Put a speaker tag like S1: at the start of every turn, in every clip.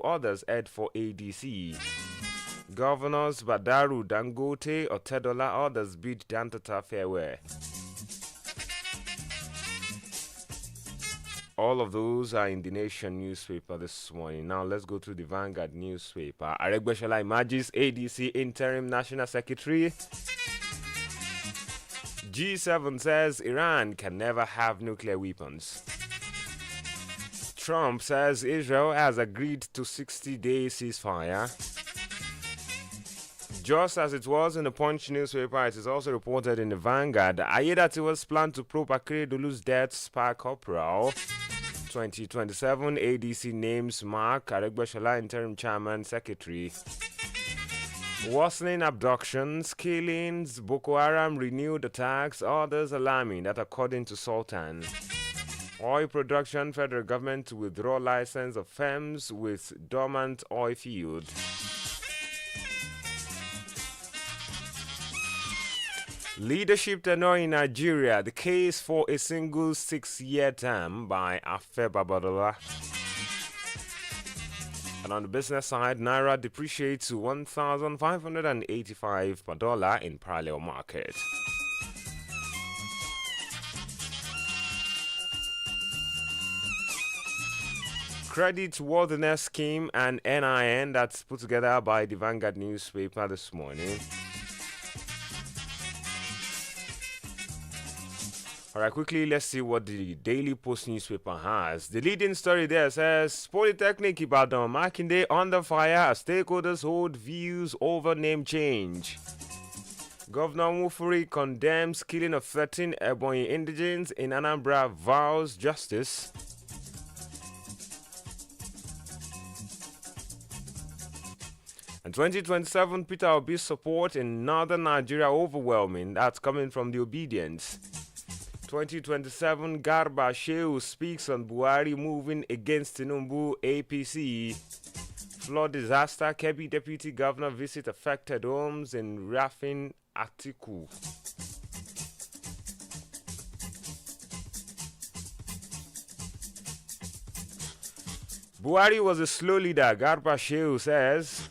S1: others head for ADC. Governors Badaru, Dangote, Otedola, others bid Dantata farewell. All of those are in the Nation newspaper this morning. Now let's go to the Vanguard newspaper. Ayegbusi emerges ADC interim national secretary. G7 says Iran can never have nuclear weapons. Trump says Israel has agreed to 60-day ceasefire. Just as it was in the Punch newspaper, it is also reported in the Vanguard. Ayedatiwa's plan to probe Akeredolu's death spark uproar. 2027 ADC names Mark Ayegbusi interim chairman secretary. Worsening abductions, killings, Boko Haram renewed attacks, others alarming that according to Sultan. Oil production, federal government to withdraw license of firms with dormant oil field. Leadership tenure in Nigeria, the case for a single 6-year term by Afe Babadola. And on the business side, Naira depreciates to 1,585 per dollar in parallel market. Credit worthiness scheme and NIN that's put together by the Vanguard newspaper this morning. Alright, quickly, let's see what the Daily Post newspaper has. The leading story there says, Polytechnic Ibadan Makinde under fire as stakeholders hold views over name change. Governor Mufuri condemns killing of 13 Ebonyi indigents in Anambra, vows justice. And 2027 Peter Obi's support in northern Nigeria overwhelming. That's coming from the Obedience. 2027 Garba Shehu speaks on Buhari moving against Tinubu APC. Flood disaster, Kebbi Deputy Governor visit affected homes in Rafin Atiku. Buhari was a slow leader, Garba Shehu says.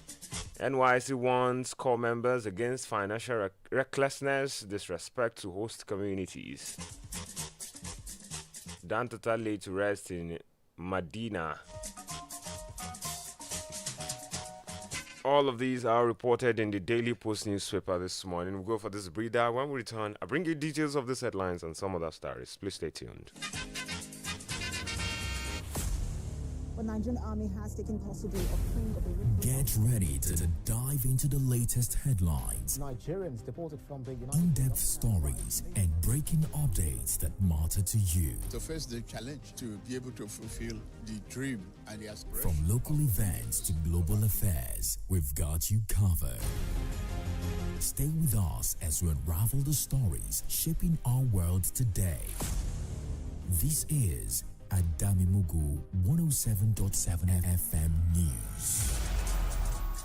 S1: NYC warns core members against financial recklessness, disrespect to host communities. Dantata laid to rest in Medina. All of these are reported in the Daily Post newspaper this morning. We'll go for this breather. When we return, I'll bring you details of these headlines and some other stories. Please stay tuned.
S2: The Nigerian army has taken custody of King of the
S3: Get ready to dive into the latest headlines,
S4: Nigerians deported from the United
S3: in-depth stories, and breaking updates that matter to you.
S5: To face the challenge to be able to fulfill the dream and the aspiration.
S3: From local events to global affairs, we've got you covered. Stay with us as we unravel the stories shaping our world today. This is Adamimogo 107.7 FM News.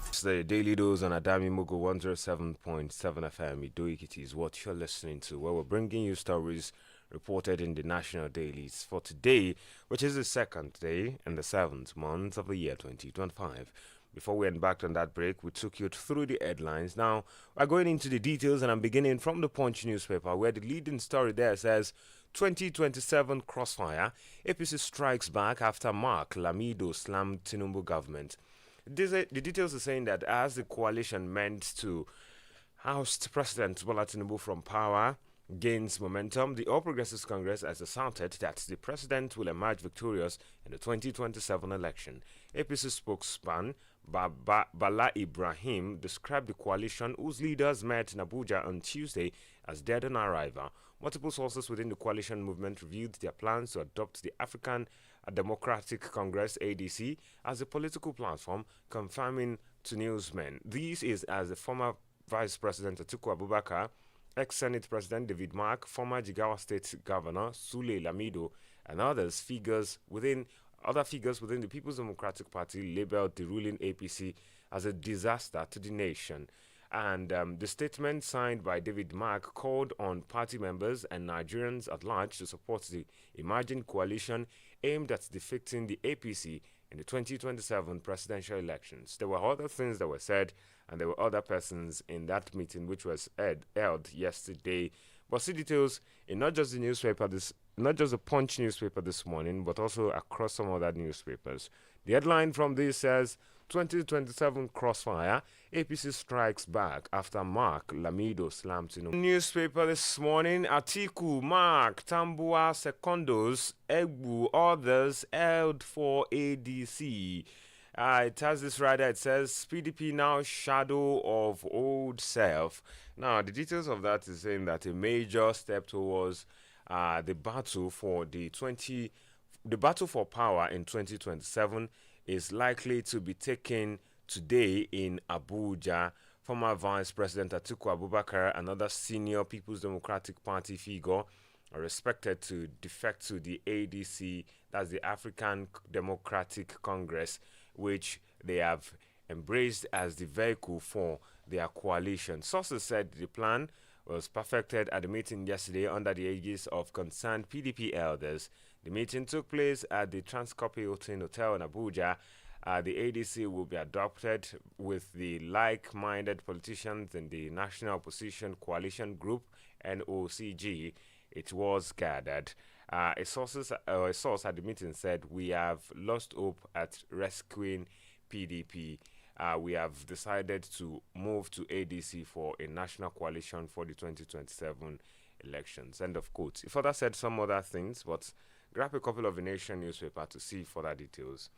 S1: It's the Daily Dose on Adamimogo 107.7 FM. It is what you're listening to, where we're bringing you stories reported in the national dailies for today, which is the second day in the 7th month of the year 2025. Before we embarked on that break, we took you through the headlines. Now, we're going into the details, and I'm beginning from the Punch newspaper, where the leading story there says, 2027 crossfire, APC strikes back after Mark Lamido slammed Tinubu government. The details are saying that as the coalition meant to oust President Bola Tinubu from power gains momentum, the All Progressives Congress has asserted that the president will emerge victorious in the 2027 election. APC spokesman Bala Ibrahim described the coalition, whose leaders met in Abuja on Tuesday, as dead on arrival. Multiple sources within the coalition movement revealed their plans to adopt the African Democratic Congress ADC as a political platform, confirming to newsmen. This is as the former Vice President Atiku Abubakar, ex-Senate President David Mark, former Jigawa State Governor Sule Lamido, and other figures within the People's Democratic Party labeled the ruling APC as a disaster to the nation. And the statement signed by David Mark called on party members and Nigerians at large to support the emerging coalition aimed at defeating the APC in the 2027 presidential elections. There were other things that were said, and there were other persons in that meeting which was held yesterday. But see details in not just the newspaper not just the Punch newspaper this morning, but also across some other newspapers. The headline from this says 2027 crossfire, APC strikes back after Mark Lamido slammed in. Newspaper this morning, Atiku, Mark, Tambua, Secondos, Egbu, others held for ADC. It has this rider, it says PDP now shadow of old self. Now, the details of that is saying that a major step towards the battle for the battle for power in 2027 is likely to be taken today in Abuja. Former Vice President Atiku Abubakar and other senior People's Democratic Party figure are expected to defect to the ADC, that's the African Democratic Congress, which they have embraced as the vehicle for their coalition. Sources said the plan was perfected at the meeting yesterday under the aegis of concerned PDP elders. The meeting took place at the Transcorp Hilton Hotel in Abuja. The ADC will be adopted with the like-minded politicians in the National Opposition Coalition Group, NOCG. It was gathered. A source at the meeting said, "We have lost hope at rescuing PDP. We have decided to move to ADC for a national coalition for the 2027 elections." End of quote. He further said some other things, but grab a copy of the Nation newspaper to see further details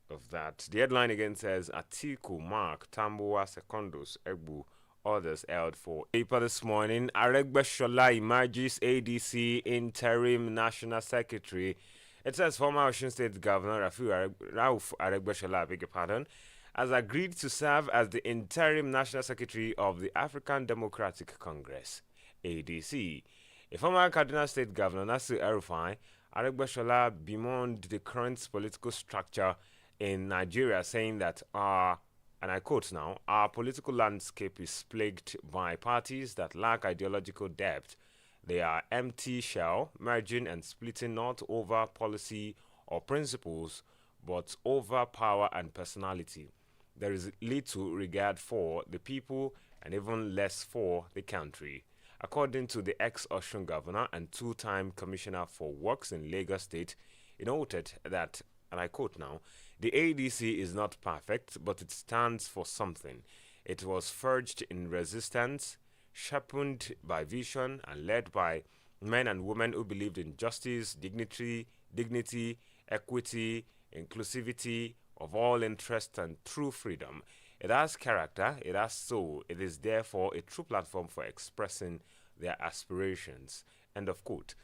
S1: of that. The headline again says, Atiku, Mark, Tambuwa, Secondos, Egbu, others held for paper this morning. Ayegbusi emerges ADC interim national secretary. It says former Osun State Governor Rauf Ayegbusi, beg your pardon, has agreed to serve as the interim national secretary of the African Democratic Congress, ADC. A former Kaduna State Governor Nasir El-Rufai, Ayegbusi bemoaned the current political structure in Nigeria, saying that and I quote now, "Our political landscape is plagued by parties that lack ideological depth. They are empty shell, merging and splitting not over policy or principles, but over power and personality. There is little regard for the people and even less for the country." According to the ex-Osun governor and two-time commissioner for works in Lagos State, he noted that, and I quote now, "The ADC is not perfect, but it stands for something. It was forged in resistance, sharpened by vision, and led by men and women who believed in justice, dignity, equity, inclusivity of all interests, and true freedom. It has character, it has soul. It is therefore a true platform for expressing their aspirations." End of quote.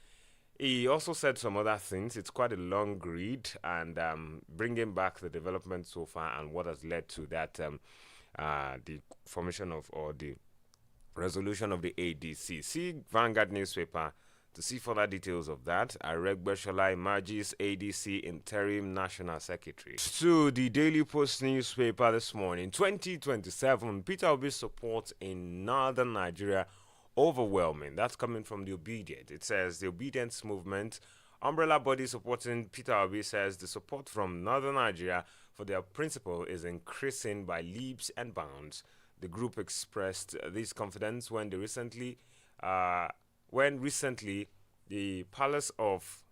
S1: He also said some other things. It's quite a long read, and bringing back the development so far and what has led to that, the formation of, or the resolution of the ADC. See Vanguard newspaper to see further details of that. Ayegbusi emerges ADC interim national secretary. To the Daily Post newspaper this morning, 2027, Peter Obi's support in northern Nigeria overwhelming. That's coming from the Obedient. It says the Obedience movement, umbrella body supporting Peter Obi, says the support from northern Nigeria for their principle is increasing by leaps and bounds. The group expressed this confidence when recently the palace of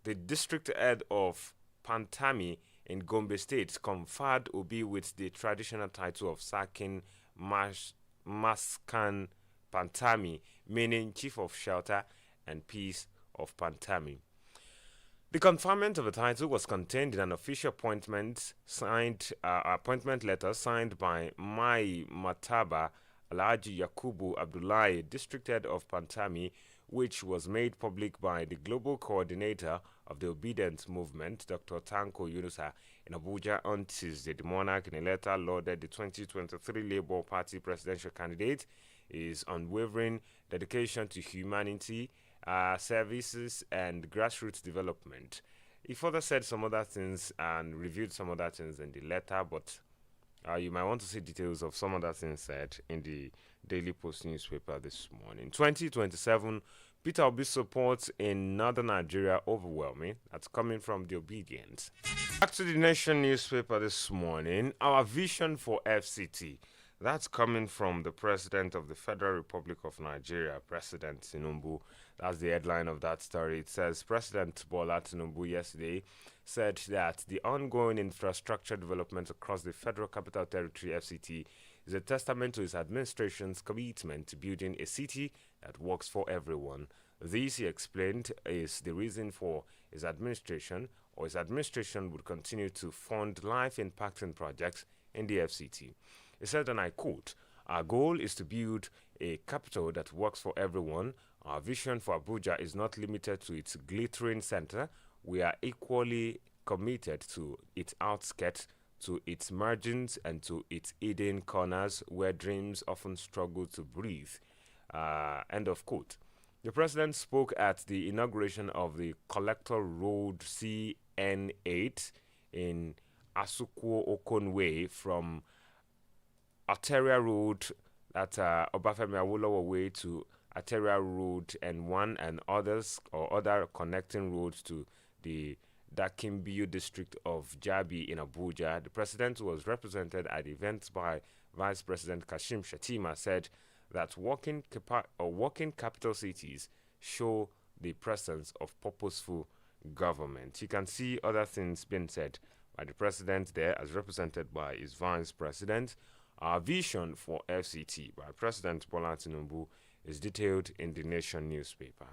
S1: the district head of Pantami in Gombe State conferred Obi with the traditional title of Sakin Maskan Pantami, meaning Chief of Shelter and Peace of Pantami. The conferment of the title was contained in an official appointment letter signed by Mai Mataba Alhaji Yakubu Abdullahi, district head of Pantami, which was made public by the global coordinator of the Obedience movement, Dr. Tanko Yunusa, in Abuja on Tuesday. The monarch, in a letter, lauded the 2023 Labour Party presidential candidate, his unwavering dedication to humanity, services, and grassroots development. He further said some other things and reviewed some other things in the letter, but you might want to see details of some other things said in the Daily Post newspaper this morning. 2027, Peter Obi's support in northern Nigeria overwhelming. That's coming from the Obedience. Back to the Nation newspaper this morning. Our vision for FCT. That's coming from the President of the Federal Republic of Nigeria, President Tinubu. That's the headline of that story. It says President Bola Tinubu yesterday said that the ongoing infrastructure development across the Federal Capital Territory, FCT, is a testament to his administration's commitment to building a city that works for everyone. This, he explained, is the reason for his administration would continue to fund life-impacting projects in the FCT. He said, and I quote, "Our goal is to build a capital that works for everyone. Our vision for Abuja is not limited to its glittering center. We are equally committed to its outskirts, to its margins, and to its hidden corners where dreams often struggle to breathe." End of quote. The president spoke at the inauguration of the Collector Road CN8 in Asukwo Okonwe from Arteria Road at Obafemi Awolowo Way to Arteria Road N1 and other connecting roads to the Dakimbiyu district of Jabi in Abuja. The president was represented at the event by Vice President Kashim Shettima, said that working capital cities show the presence of purposeful government. You can see other things being said by the president there as represented by his vice president. Our vision for FCT by President Bola Tinubu is detailed in the Nation newspaper.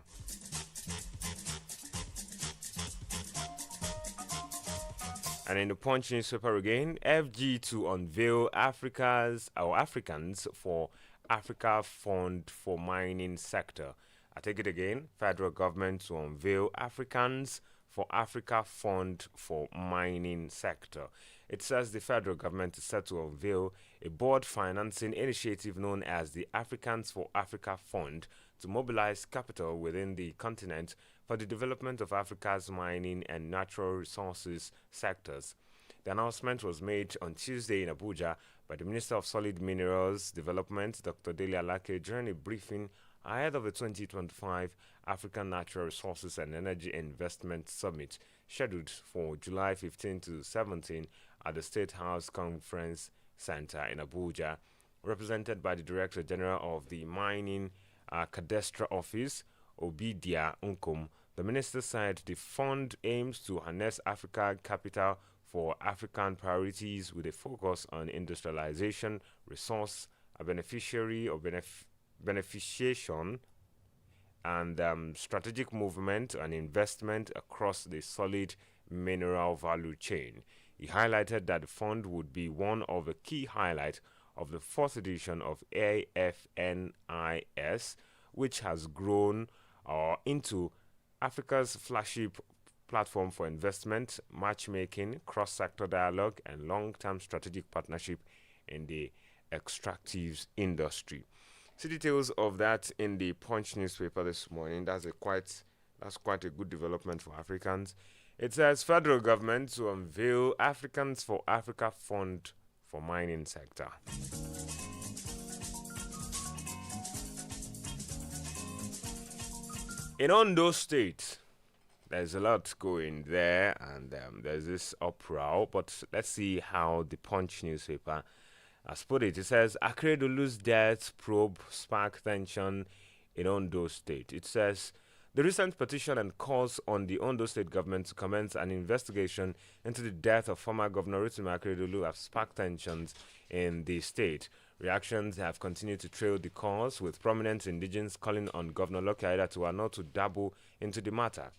S1: And in the Punch newspaper again, FG to unveil Africans for Africa Fund for Mining Sector. I take it again, federal government to unveil Africans for Africa Fund for Mining Sector. It says the federal government is set to unveil a board financing initiative known as the Africans for Africa Fund to mobilize capital within the continent for the development of Africa's mining and natural resources sectors. The announcement was made on Tuesday in Abuja by the Minister of Solid Minerals Development, Dr. Dele Alake, during a briefing ahead of the 2025 African Natural Resources and Energy Investment Summit, scheduled for July 15 to 17 at the State House Conference Center in Abuja. Represented by the Director General of the Mining Cadastre Office, Obidia Unkom, the minister said the fund aims to harness African capital for African priorities with a focus on industrialization, resource beneficiation, and strategic movement and investment across the solid mineral value chain. He highlighted that the fund would be one of the key highlights of the fourth edition of AFNIS, which has grown into Africa's flagship platform for investment, matchmaking, cross-sector dialogue, and long-term strategic partnership in the extractives industry. See details of that in the Punch newspaper this morning. That's quite a good development for Africans. It says federal government to unveil Africans for Africa Fund for Mining Sector. In Ondo State, there's a lot going there, and there's this uproar. But let's see how the Punch newspaper has put it. It says Akeredolu's death probe spark tension in Ondo State. It says the recent petition and calls on the Ondo State government to commence an investigation into the death of former Governor Rotimi Akeredolu have sparked tensions in the state. Reactions have continued to trail the cause, with prominent indigents calling on Governor Lucky Aiyedatiwa not to dabble into the matter.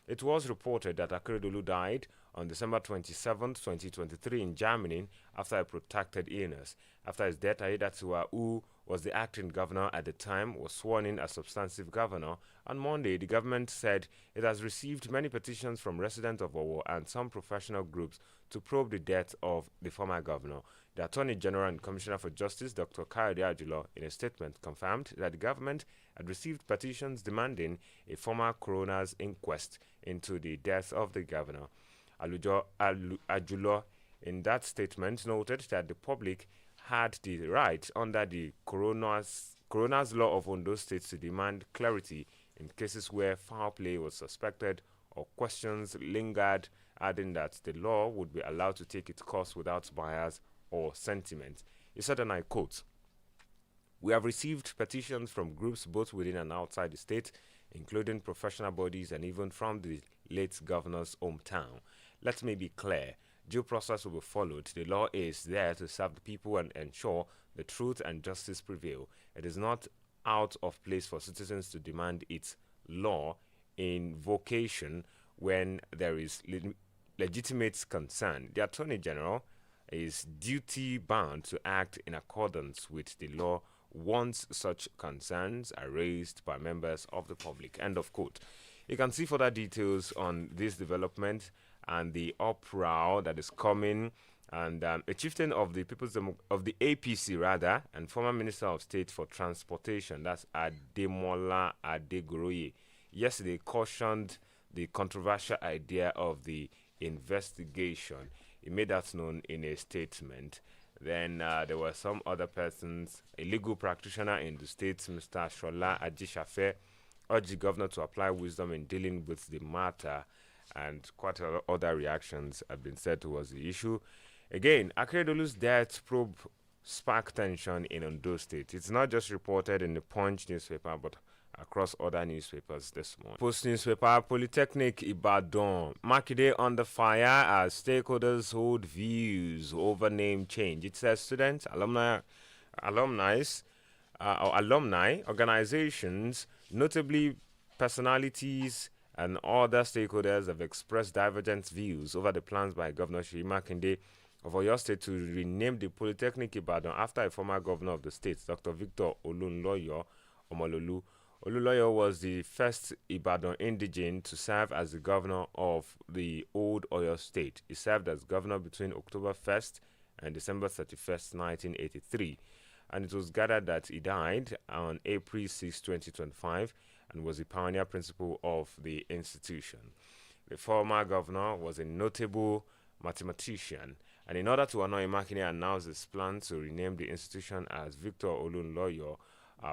S1: It was reported that Akeredolu died on December 27, 2023 in Germany after a protracted illness. After his death, Aiyedatiwa, who was the acting governor at the time, was sworn in as substantive governor. On Monday, the government said it has received many petitions from residents of Owo and some professional groups to probe the death of the former governor. The Attorney General and Commissioner for Justice, Dr. Kayode Ajulo, in a statement confirmed that the government had received petitions demanding a former coroner's inquest into the death of the governor. Ajulo, in that statement, noted that the public had the right under the coroner's law of Ondo State to demand clarity in cases where foul play was suspected or questions lingered, adding that the law would be allowed to take its course without bias or sentiment. He said, and I quote, "We have received petitions from groups both within and outside the state, including professional bodies and even from the late governor's hometown. Let me be clear. Due process will be followed. The law is there to serve the people and ensure the truth and justice prevail. It is not out of place for citizens to demand its law invocation when there is legitimate concern. The Attorney General is duty bound to act in accordance with the law once such concerns are raised by members of the public." End of quote. You can see further details on this development and the uproar that is coming. And a chieftain of the of the APC rather, and former Minister of State for Transportation, that's Ademola Adegoroye, yesterday cautioned the controversial idea of the investigation. He made that known in a statement. Then there were some other persons, a legal practitioner in the state, Mr. Shola Ajishafe, urged the governor to apply wisdom in dealing with the matter, and quite a lot other reactions have been said towards the issue. Again, Akeredolu's death probe sparked tension in Ondo State. It's not just reported in the Punch newspaper, but across other newspapers this morning. Post newspaper, Polytechnic Ibadan, Makinde under fire as stakeholders hold views over name change. It says students, alumni, organizations, notably personalities and other stakeholders have expressed divergent views over the plans by Governor Seyi Makinde of Oyo State to rename the Polytechnic Ibadan after a former governor of the state, Dr. Victor Olunloyo Omololu. Olunloyo was the first Ibadan indigene to serve as the governor of the old Oyo State. He served as governor between October 1st and December 31st, 1983. And it was gathered that he died on April 6, 2025, and was the pioneer principal of the institution. The former governor was a notable mathematician, and in order to honor him, Makinde announced his plan to rename the institution as Victor Olunloyo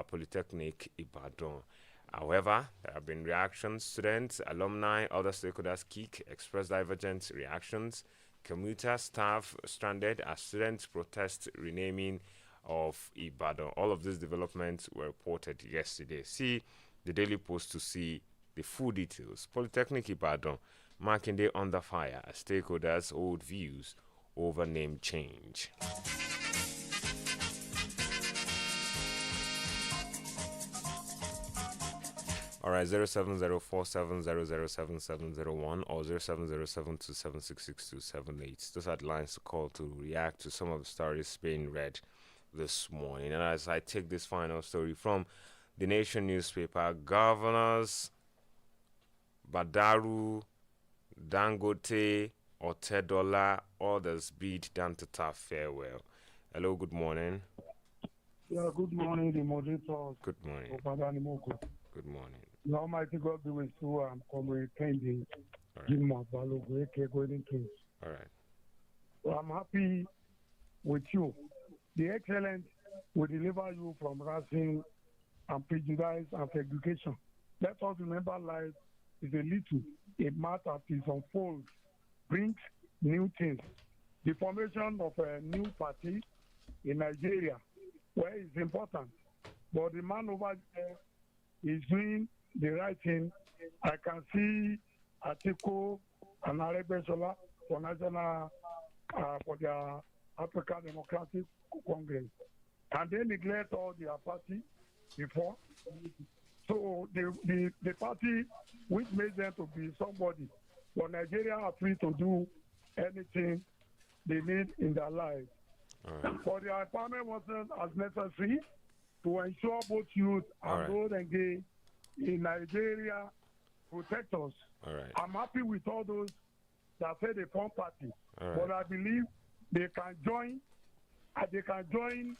S1: Polytechnic Ibadan. However, there have been reactions. Students, alumni, other stakeholders, KIK, expressed divergent reactions. Commuter staff stranded as students protest renaming of Ibadan. All of these developments were reported yesterday. See the Daily Post to see the full details. Polytechnic Ibadan, Makinde under fire as stakeholders hold views over name change. All right, 07047007701 or 070727666278. Those are the lines to call to react to some of the stories being read this morning. And as I take this final story from the Nation newspaper, governors Badaru, Dangote, Otedola, others bid Dantata farewell. Hello, good morning.
S6: Yeah, good morning, the moderators.
S1: Good morning.
S6: Of Adamimogo.
S1: Good morning.
S6: The Almighty God be with you and comprehending
S1: All
S6: Jim Balogo, aka Golden Twins.
S1: All right.
S6: So I'm happy with you. The excellence will deliver you from harassing and prejudice and segregation. Let us remember life is a little, a matter is unfolds, brings new things. The formation of a new party in Nigeria, where it's important, but the man over there is doing the right thing. I can see Atiku and Aregbesola for national for their African Democratic Congress, and they neglect all their party before. So the party which made them to be somebody, but Nigeria are free to do anything they need in their lives. For their empowerment wasn't as necessary to ensure both youth and those engaged in Nigeria protect us. I'm happy with all those that say they form party, but I believe they can join. They can join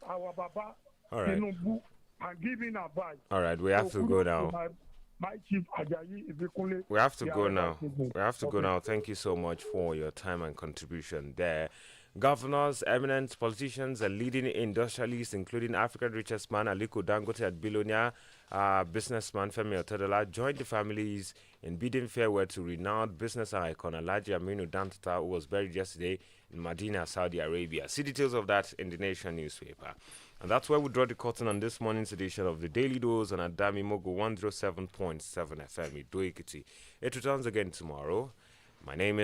S6: our Baba Tinubu and give in advice.
S1: All right, we have to go now.
S6: My chief Ajayi Ibikunle.
S1: We have to go now. We have to go now. Thank you so much for your time and contribution there. Governors, eminent politicians, and leading industrialists, including Africa's richest man Aliko Dangote and billionaire businessman Femi Otedola, joined the families in bidding farewell to renowned business icon Alhaji Aminu Dantata, who was buried yesterday in Medina, Saudi Arabia. See details of that in the Nation newspaper. And that's where we draw the curtain on this morning's edition of the Daily Dose on Adamimogo 107.7 FM. Ido Ekiti. It returns again tomorrow. My name is